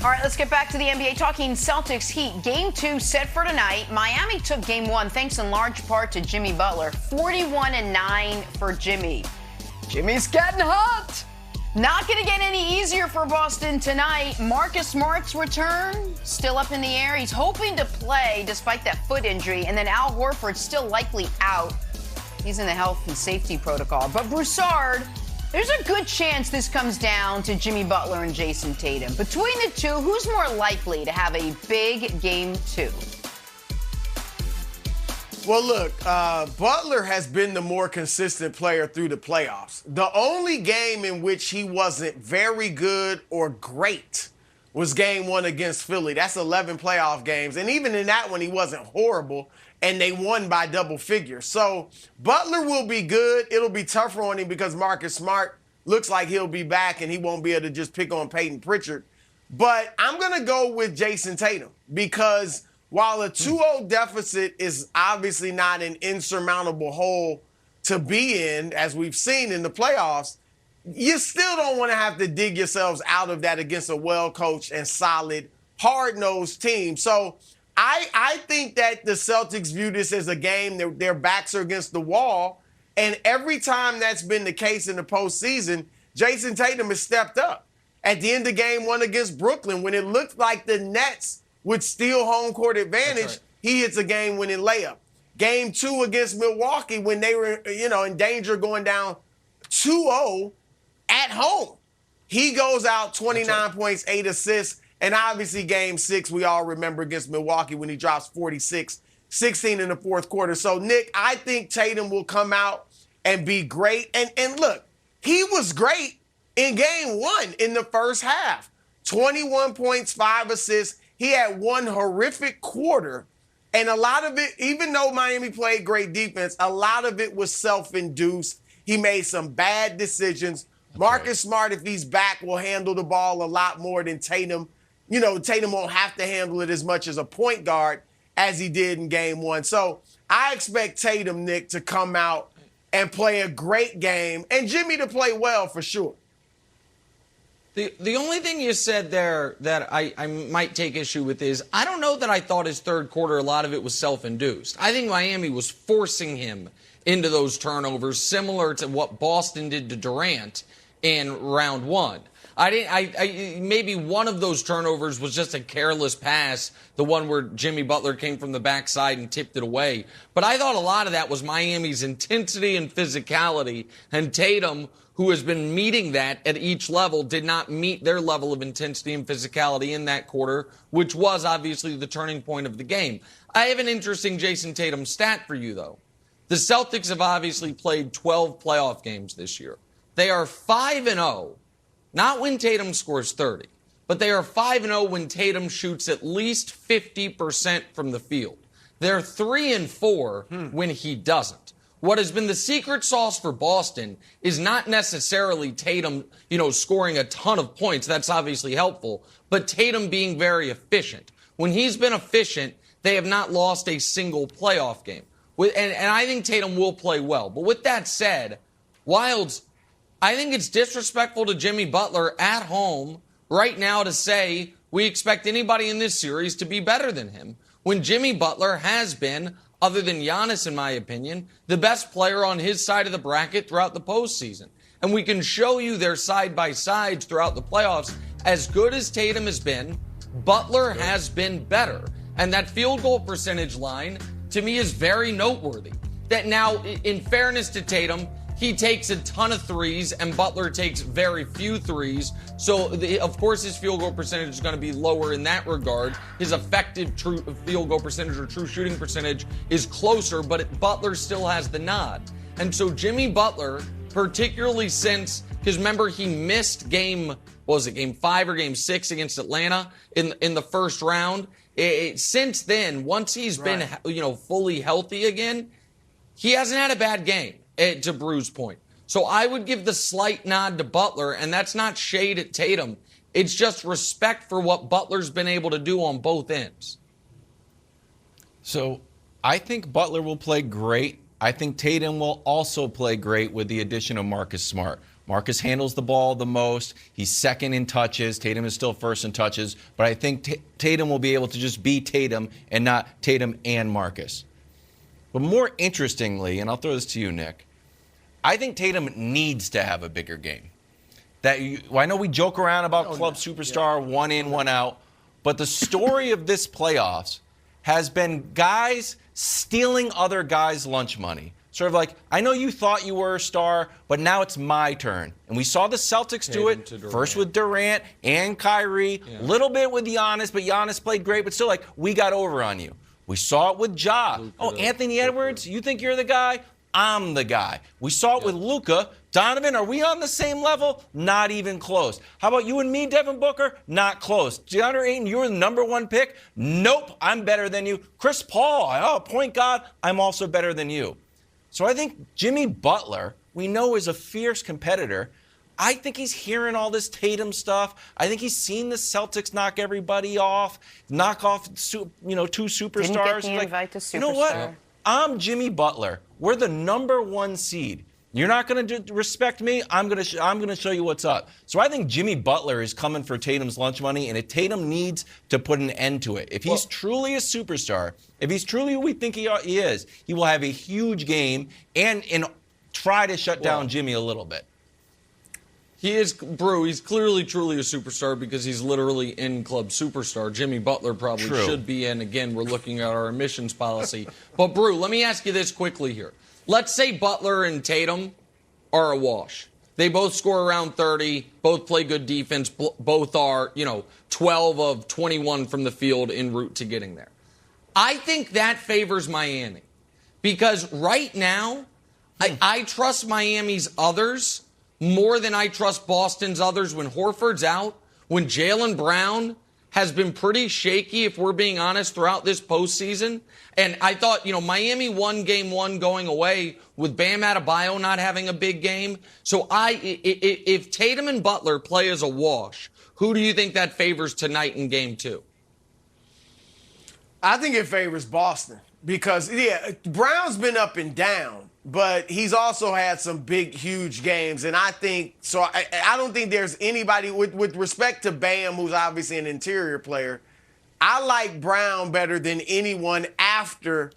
All right, let's get back to the NBA. Talking Celtics Heat. Game 2 set for tonight. Miami took Game 1 thanks in large part to Jimmy Butler. 41-9 for Jimmy. Jimmy's getting hot. Not going to get any easier for Boston tonight. Marcus Smart's return still up in the air. He's hoping to play despite that foot injury. And then Al Horford's still likely out. He's in the health and safety protocol. But Broussard, there's a good chance this comes down to Jimmy Butler and Jason Tatum. Between the two, who's more likely to have a big Game 2? Well, look, Butler has been the more consistent player through the playoffs. The only game in which he wasn't very good or great was Game 1 against Philly. That's 11 playoff games. And even in that one, he wasn't horrible, and they won by double figures. So Butler will be good. It'll be tougher on him because Marcus Smart looks like he'll be back, and he won't be able to just pick on Peyton Pritchard. But I'm going to go with Jason Tatum because while a 2-0 deficit is obviously not an insurmountable hole to be in, as we've seen in the playoffs, you still don't want to have to dig yourselves out of that against a well-coached and solid, hard-nosed team. So I think that the Celtics view this as a game. Their backs are against the wall. And every time that's been the case in the postseason, Jason Tatum has stepped up. At the end of Game 1 against Brooklyn, when it looked like the Nets would steal home court advantage, right, he hits a game-winning layup. Game 2 against Milwaukee, when they were, in danger going down 2-0 at home, he goes out 29 points, 8 assists. And obviously Game 6, we all remember against Milwaukee when he drops 46, 16 in the fourth quarter. So, Nick, I think Tatum will come out and be great. And look, he was great in Game 1 in the first half. 21 points, 5 assists. He had one horrific quarter. And a lot of it, even though Miami played great defense, a lot of it was self-induced. He made some bad decisions. Marcus Smart, if he's back, will handle the ball a lot more than Tatum. Tatum won't have to handle it as much as a point guard as he did in Game 1. So I expect Tatum, Nick, to come out and play a great game, and Jimmy to play well for sure. The only thing you said there that I might take issue with is I don't know that I thought his third quarter, a lot of it was self-induced. I think Miami was forcing him into those turnovers, similar to what Boston did to Durant in round 1. Maybe one of those turnovers was just a careless pass, the one where Jimmy Butler came from the backside and tipped it away. But I thought a lot of that was Miami's intensity and physicality, and Tatum, who has been meeting that at each level, did not meet their level of intensity and physicality in that quarter, which was obviously the turning point of the game. I have an interesting Jason Tatum stat for you, though. The Celtics have obviously played 12 playoff games this year. They are 5-0, not when Tatum scores 30, but they are 5-0 when Tatum shoots at least 50% from the field. They're 3-4 when he doesn't. What has been the secret sauce for Boston is not necessarily Tatum, scoring a ton of points. That's obviously helpful, but Tatum being very efficient. When he's been efficient, they have not lost a single playoff game. And I think Tatum will play well. But with that said, Wilds, I think it's disrespectful to Jimmy Butler at home right now to say we expect anybody in this series to be better than him when Jimmy Butler has been, other than Giannis, in my opinion, the best player on his side of the bracket throughout the postseason. And we can show you their side-by-sides throughout the playoffs. As good as Tatum has been, Butler has been better. And that field goal percentage line, to me, is very noteworthy. That now, in fairness to Tatum, he takes a ton of threes, and Butler takes very few threes. So, of course, his field goal percentage is going to be lower in that regard. His effective true field goal percentage or true shooting percentage is closer, but Butler still has the nod. And so Jimmy Butler, particularly because remember, he missed game 5 or game 6 against Atlanta in the first round. Since then, once he's been, fully healthy again, he hasn't had a bad game. To Brew's point. So I would give the slight nod to Butler, and that's not shade at Tatum. It's just respect for what Butler's been able to do on both ends. So I think Butler will play great. I think Tatum will also play great with the addition of Marcus Smart. Marcus handles the ball the most. He's second in touches. Tatum is still first in touches. But I think Tatum will be able to just be Tatum and not Tatum and Marcus. But more interestingly, and I'll throw this to you, Nick, I think Tatum needs to have a bigger game. I know we joke around about club superstar, one in, one out, but the story of this playoffs has been guys stealing other guys' lunch money. Sort of like, I know you thought you were a star, but now it's my turn. And we saw the Celtics do it, first with Durant and Kyrie, a little bit with Giannis, but Giannis played great, but still like, we got over on you. We saw it with Ja. Anthony Edwards, you think you're the guy? I'm the guy. We saw it with Luka. Donovan, are we on the same level? Not even close. How about you and me, Devin Booker? Not close. DeAndre Ayton, you're the number one pick? Nope, I'm better than you. Chris Paul, point guard, I'm also better than you. So I think Jimmy Butler, we know is a fierce competitor. I think he's hearing all this Tatum stuff. I think he's seen the Celtics knock everybody off, knock off, two superstars. Didn't get the invite to Superstar. You know what? I'm Jimmy Butler. We're the number one seed. You're not going to respect me. I'm going to show you what's up. So I think Jimmy Butler is coming for Tatum's lunch money, and Tatum needs to put an end to it. If he's truly a superstar, if he's truly who we think he is, he will have a huge game and try to shut down Jimmy a little bit. He is, Brew, he's clearly, truly a superstar because he's literally in Club Superstar. Jimmy Butler probably should be in. Again, we're looking at our admissions policy. But, Brew, let me ask you this quickly here. Let's say Butler and Tatum are a wash. They both score around 30, both play good defense, both are, 12 of 21 from the field en route to getting there. I think that favors Miami because right now, I trust Miami's others more than I trust Boston's others when Horford's out, when Jaylen Brown has been pretty shaky, if we're being honest, throughout this postseason. And I thought, Miami won game one going away with Bam Adebayo not having a big game. So if Tatum and Butler play as a wash, who do you think that favors tonight in game two? I think it favors Boston because, Brown's been up and down, but he's also had some big, huge games. And I think, I don't think there's anybody, with respect to Bam, who's obviously an interior player, I like Brown better than anyone after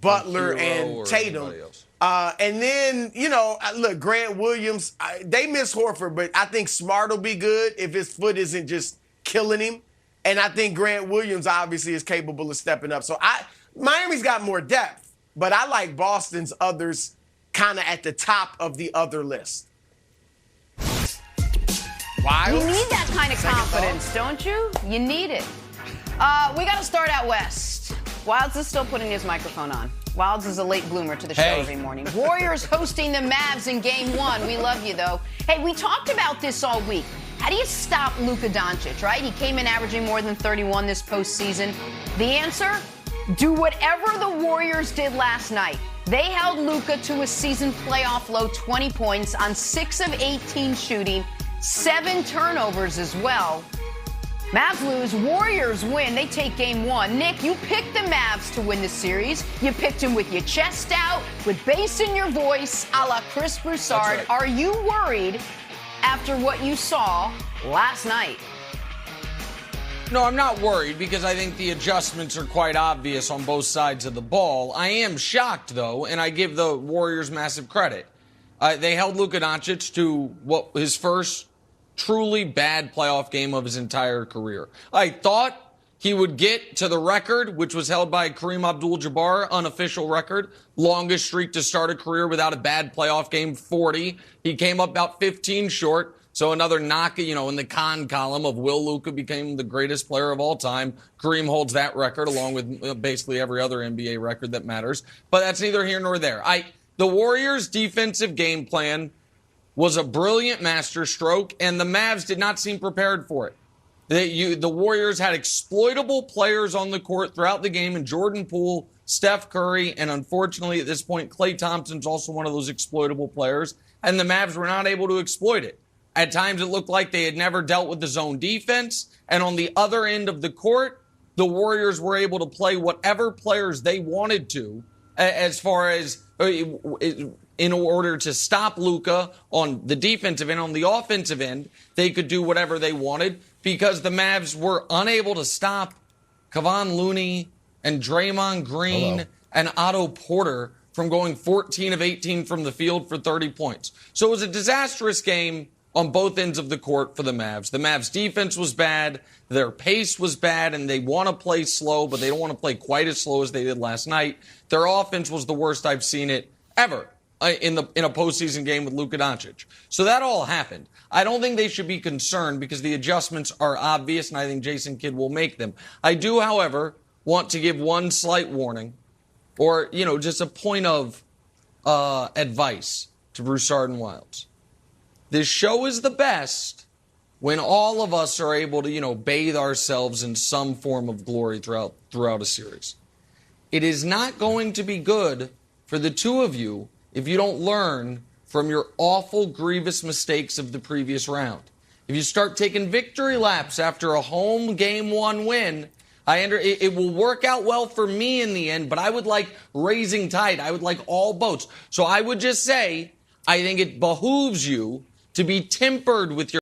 Butler and Tatum. And then, look, Grant Williams, they miss Horford, but I think Smart will be good if his foot isn't just killing him. And I think Grant Williams obviously is capable of stepping up. So Miami's got more depth, but I like Boston's others kind of at the top of the other list. You need that kind of confidence, don't you? You need it. We got to start out west. Wilds is still putting his microphone on. Wilds is a late bloomer to the show every morning. Warriors hosting the Mavs in game one. We love you, though. Hey, we talked about this all week. How do you stop Luka Doncic, right? He came in averaging more than 31 this postseason. The answer? Do whatever the Warriors did last night. They held Luka to a season playoff low 20 points on 6 of 18 shooting, 7 turnovers as well. Mavs lose, Warriors win. They take game one. Nick, you picked the Mavs to win the series. You picked them with your chest out, with bass in your voice, a la Chris Broussard. Right. Are you worried after what you saw last night? No, I'm not worried because I think the adjustments are quite obvious on both sides of the ball. I am shocked, though, and I give the Warriors massive credit. They held Luka Doncic to what his first truly bad playoff game of his entire career. I thought he would get to the record, which was held by Kareem Abdul-Jabbar, unofficial record, longest streak to start a career without a bad playoff game, 40. He came up about 15 short. So another knock, in the con column of will Luka became the greatest player of all time. Kareem holds that record along with basically every other NBA record that matters. But that's neither here nor there. The Warriors' defensive game plan was a brilliant masterstroke, and the Mavs did not seem prepared for it. The Warriors had exploitable players on the court throughout the game in Jordan Poole, Steph Curry, and unfortunately at this point, Klay Thompson's also one of those exploitable players, and the Mavs were not able to exploit it. At times, it looked like they had never dealt with the zone defense. And on the other end of the court, the Warriors were able to play whatever players they wanted to as far as in order to stop Luka on the defensive end. On the offensive end, they could do whatever they wanted because the Mavs were unable to stop Kevon Looney and Draymond Green and Otto Porter from going 14 of 18 from the field for 30 points. So it was a disastrous game on both ends of the court for the Mavs. The Mavs defense was bad, their pace was bad, and they want to play slow, but they don't want to play quite as slow as they did last night. Their offense was the worst I've seen it ever in a postseason game with Luka Doncic. So that all happened. I don't think they should be concerned because the adjustments are obvious, and I think Jason Kidd will make them. I do, however, want to give one slight warning, or, just a point of advice to Broussard and Wilds. This show is the best when all of us are able to, bathe ourselves in some form of glory throughout a series. It is not going to be good for the two of you if you don't learn from your awful, grievous mistakes of the previous round. If you start taking victory laps after a home Game 1 win, it will work out well for me in the end, but I would like raising tide. I would like all boats. So I would just say, I think it behooves you to be tempered with your